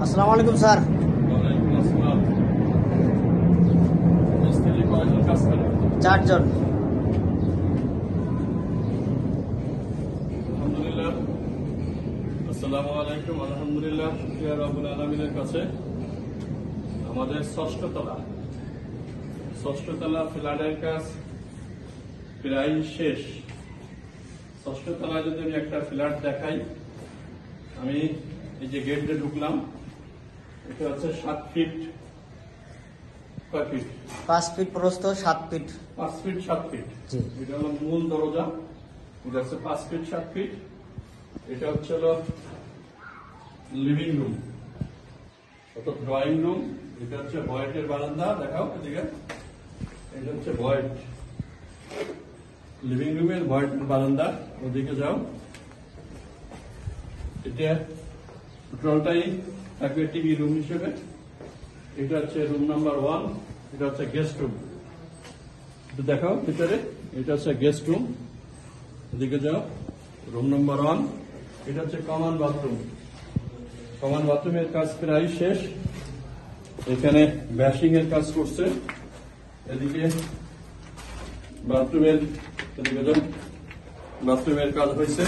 আসসালামু আলাইকুম স্যার। ওয়ালাইকুম আসসালাম। মিস্ত্রি কয়জন কাজ করে? 4 জন। আলহামদুলিল্লাহ। আসসালামু আলাইকুম। আলহামদুলিল্লাহ, শুকরিয়া রব্বুল আলামিনের কাছে। আমাদের ষষ্ঠ তলা ফ্ল্যাটের কাজ প্রায় শেষ। ষষ্ঠ তলায় যদি আমি একটা ফ্ল্যাট দেখাই, আমি এই যে গেট দিয়ে ঢুকলাম, এটা হচ্ছে 7 ফিট। কয় ফিট? 5 ফিট প্রস্থ, 7 ফিট। 5 fit 7 fit. জি। এটা হলো মূল দরজা, এটা হচ্ছে 5 ফিট 7 ফিট। এটা হচ্ছে হলো লিভিং রুম, অর্থাৎ ড্রয়িং রুম। এটা হচ্ছে ভয়েটের বারান্দা, দেখাও এদিকে। এটা হচ্ছে ভয়েট, লিভিং রুমের ভয়েট বারান্দা, ওদিকে যাও। এটা টোটালটাই থাকবে টিভি রুম হিসেবে। এটা হচ্ছে রুম নাম্বার 1, এটা হচ্ছে গেস্ট রুম। একটু দেখাও ভিতরে, এটা হচ্ছে গেস্ট রুম, এদিকে যাও। রুম নাম্বার 1, এটা হচ্ছে কমন বাথরুম। কমন বাথরুমের কাজ প্রায় শেষ। এখানে ব্যাশিং এর কাজ করছে। এদিকে বাথরুমের, এদিকে যাও, বাথরুমের কাজ হয়েছে।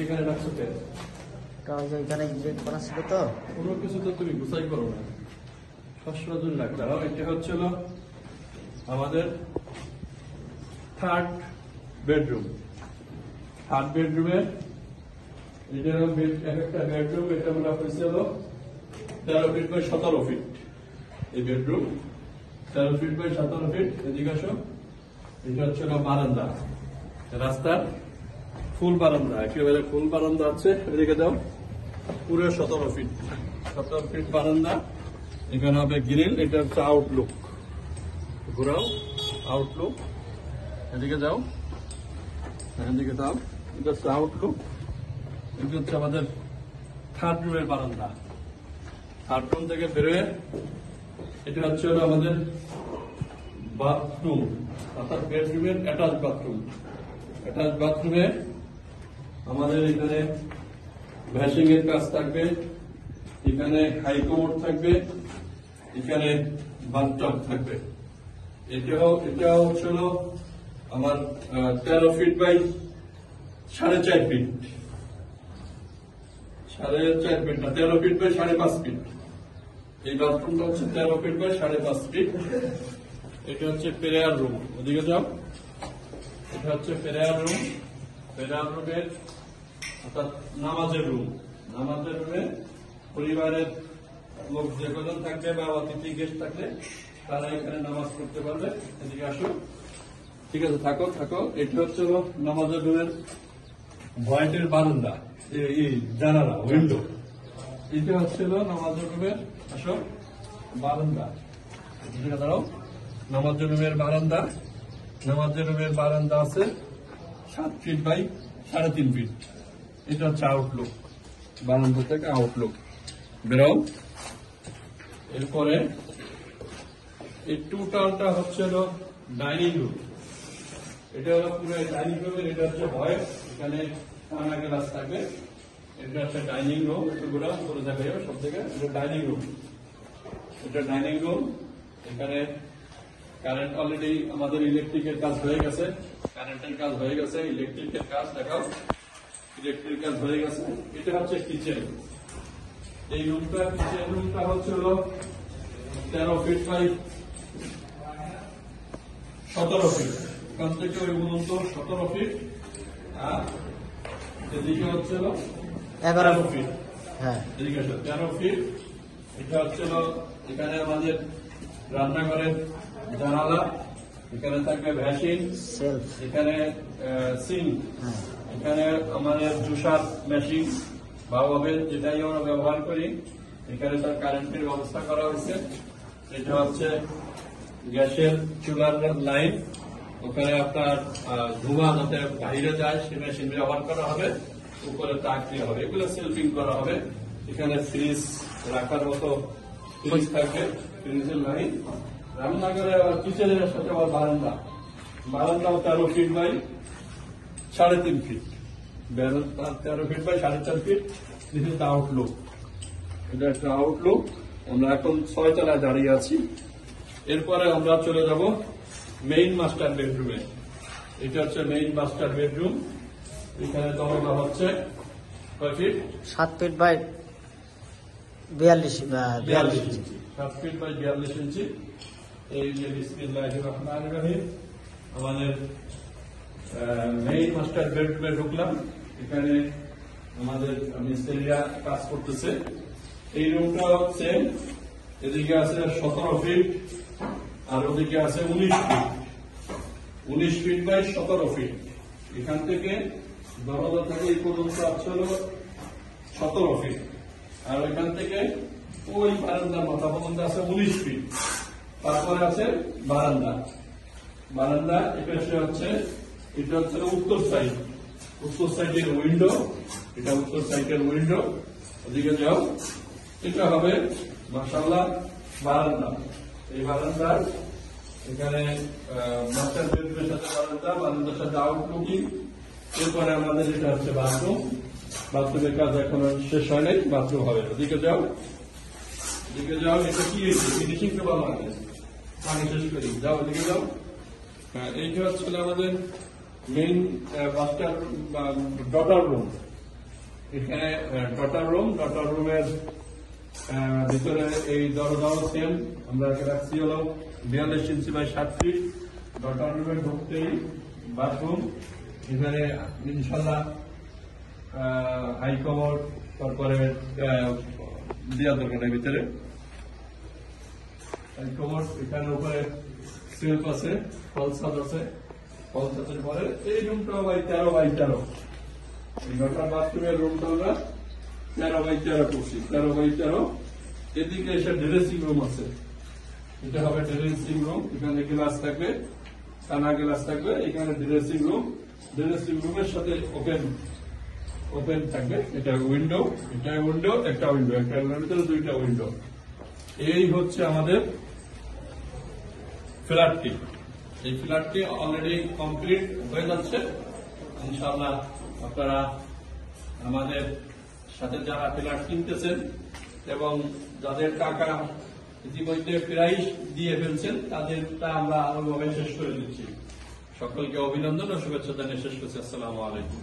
এখানে রাখছো কেন? কারণ এখানে গেট করা ছিল তো। কোনো কিছু তো তুমি গুছাই করো না, সসরাজন রাখতে হবে। এটা হচ্ছিল আমাদের থার্ড বেডরুম। থার্ড বেডরুমের এটা একটা বেডরুম, এটা আমরা হয়েছিল 13 ফিট বাই 17 ফিট। এই বেডরুম 13 ফিট বাই 17 ফিট। এদিকে আসো, এটা হচ্ছে বারান্দা, রাস্তার ফুল বারান্দা, একেবারে ফুল বারান্দা আছে। এদিকে দাও, পুরো 17 ফিট বারান্দা। এখানে হবে গ্রিল, এটা হচ্ছে আউটলুক। ঘোরাও, আউটলুক। এদিকে যাও, এদিকে দাও, এটা হচ্ছে আউটলুক। এটা হচ্ছে আমাদের থার্ড রুমের বারান্দা। থার্ড রুম থেকে বেরোয় এটা হচ্ছে আমাদের বাথরুম, অর্থাৎ বেডরুমের অ্যাটাচ বাথরুম। অ্যাটাচ বাথরুমে আমাদের এখানে ভ্যাসিং এর কাজ থাকবে, এখানে হাইকোমোড থাকবে, এখানে বাথটব থাকবে। এটাও হচ্ছিল আমার 13 ফিট বাই 4.5 ফিট। 4.5 ফিট না, 13 ফিট বাই 5.5 ফিট। এই বাথরুমটা হচ্ছে 13 ফিট বাই 5.5 ফিট। এটা হচ্ছে প্রেয়ার রুম, ওদিকে যাও। এটা হচ্ছে প্রেয়ার রুম। প্রেয়ার রুমের অর্থাৎ নামাজের রুম। নামাজের রুমে পরিবারের লোক যে কজন থাকবে বা অতিথি গেস্ট থাকলে তারা এখানে নামাজ পড়তে পারবে। এদিকে আসো, ঠিক আছে, থাকো। এটা হচ্ছে নামাজের রুমের ভয়েন্টের বারান্দা, এই জানালা, উইন্ডো। এটা হচ্ছে নামাজের রুমের, আসো, বারান্দা। এদিকে দাঁড়াও, নামাজের রুমের বারান্দা। নামাজের রুমের বারান্দা আছে 7 ফিট বাই 3.5 ফিট। এটা হচ্ছে আউটলুক, বারান্দা থেকে আউটলুক। বেরোও। এরপরে এই টোটালটা হচ্ছে ডাইনিং রুম। এটা হলো পুরো ডাইনিং রুমের, এটা হচ্ছে ভয়েস, এখানে কানা গ্লাস থাকবে। এটা হচ্ছে ডাইনিং রুম, এগুলো পুরো জায়গায় সব জায়গায় এটা ডাইনিং রুম। এটা ডাইনিং রুম। এখানে কারেন্ট অলরেডি আমাদের ইলেকট্রিকের কাজ হয়ে গেছে, কারেন্টের কাজ হয়ে গেছে, ইলেকট্রিকের কাজ দেখাও, ইলেকট্রিক কাজ হয়ে গেছে। এটা হচ্ছে কিচেন। এই রুমটা, কিচেন রুমটা হচ্ছে 13 ফিট বাই 17 ফিট। এখান থেকে ওই পর্যন্ত 17 ফিট, আর এদিকে হচ্ছে 11 ফিট। হ্যাঁ, এদিকে 13 ফিট। এটা হচ্ছে এখানে আমাদের রান্নাঘরের জানালা, এখানে থাকবে ভ্যাসিন, সেলফ, এখানে সিঙ্ক, এখানে আমাদের জুসার মেশিন বা ওভেন, যেটাই আমরা ব্যবহার করি। এখানে তার কারেন্টের ব্যবস্থা করা হয়েছে। এটা হচ্ছে গ্যাসের চুলার লাইন, ওখানে আপনার ধোঁয়া যাতে বাইরে যায় সে মেশিন ব্যবহার করা হবে, উপরে তাক দেওয়া হবে, এগুলো সেলফিং করা হবে। এখানে ফ্রিজ রাখার মতো ফ্রিজ থাকবে, ফ্রিজের লাইন। রান্নাঘরে কিচেনের সাথে আবার বারান্দা, বারান্দাও 13 feet by 3.5 feet. 13 feet by 4.5 feet. This is the outlook. এটা একটা আউটলুক। আমরা এখন 6 তলায় দাঁড়িয়ে আছি। এরপরে আমরা চলে যাব মেইন মাস্টার বেডরুমে। এটা হচ্ছে মেইন মাস্টার বেডরুম। এখানে দরজা হচ্ছে কয় feet? 7 feet by 42 42 inch. 7 feet by 42 inch. এই যে বিসমিল্লাহির রহমানির রহিম আমাদের মেইন মাস্টার বেডরুমে ঢুকলাম। এখানে আমাদের মিস্ত্রিরা কাজ করতেছে। এই রুমটা হচ্ছে এদিকে আছে 17 ফিট আর ওদিকে আছে 19 ফিট। 19 feet by 17 fit. এখান থেকে দরজা থেকে এই পর্যন্ত আছে হলো 17 ফিট আর ওইখান থেকে ওই বারান্দার মাথা পর্যন্ত আছে 19 ফিট। তারপরে আছে বারান্দা। বারান্দা এটা হচ্ছে উত্তর সাইড। উত্তর সাইডের উইন্ডো। এটা উত্তর সাইডের উইন্ডো। ওদিকে যাও। এটা হবে মাশাআল্লাহ বারান্দা। এই বারান্দার এখানে মাস্টার বেডরুমের সাথে বারান্দার সাথে আউটলুকিং। এরপরে আমাদের এটা হচ্ছে বাথরুম। বাথরুমের কাজ এখনো শেষ হয় নাই, বাথরুম হবে। ওদিকে যাও। ওদিকে যাও। এটা কি ফিনিশিং তো ভালো আছে, পানি শেষ করি। যাও ওদিকে যাও। এইটা হচ্ছে আমাদের মেইন মাস্টার ডটার রুম। এখানে ডটার রুমের ভিতরে এই দরজাও সেম। আমরা রাখছি হলো 42 ইঞ্চি বাই 7 ফিট। ডটার রুমে ঢুকতেই বাথরুম। এখানে ইনশাল্লাহ হাই কমোড, তারপরে দেওয়া দরকার ভিতরে হাই কমোড। এখানে উপরে সেলফ আছে, ফলসাদ আছে। ফলসাদের পরে এই রুমটা বাই 13 বাই 13। এই ডটার বাথরুমের রুমটা আমরা 13 বাই 13 করছি। 13 বাই 13। এদিকে এসে ড্রেসিং রুম আছে। এটা হবে ড্রেসিং রুম। এখানে গ্লাস থাকবে, কানা গ্লাস থাকবে। এখানে ড্রেসিং রুম। ড্রেসিং রুমের সাথে ওপেন থাকবে। এটা উইন্ডো, এটা উইন্ডো, একটা উইন্ডো, একটা ভিতরে 2টা উইন্ডো। এই হচ্ছে আমাদের ফ্ল্যাটটি। এই ফ্ল্যাটটি অলরেডি কমপ্লিট হয়ে যাচ্ছে। ইনশাআল্লাহ আপনারা আমাদের সাথে যারা ফ্ল্যাট কিনতেছেন এবং যাদের টাকা ইতিমধ্যে প্রাইস দিয়ে ফেলছেন তাদেরটা আমরা আরো শেষ করে দিচ্ছি। সকলকে অভিনন্দন ও শুভেচ্ছা জানিয়ে শেষ করছি। আসসালামু আলাইকুম।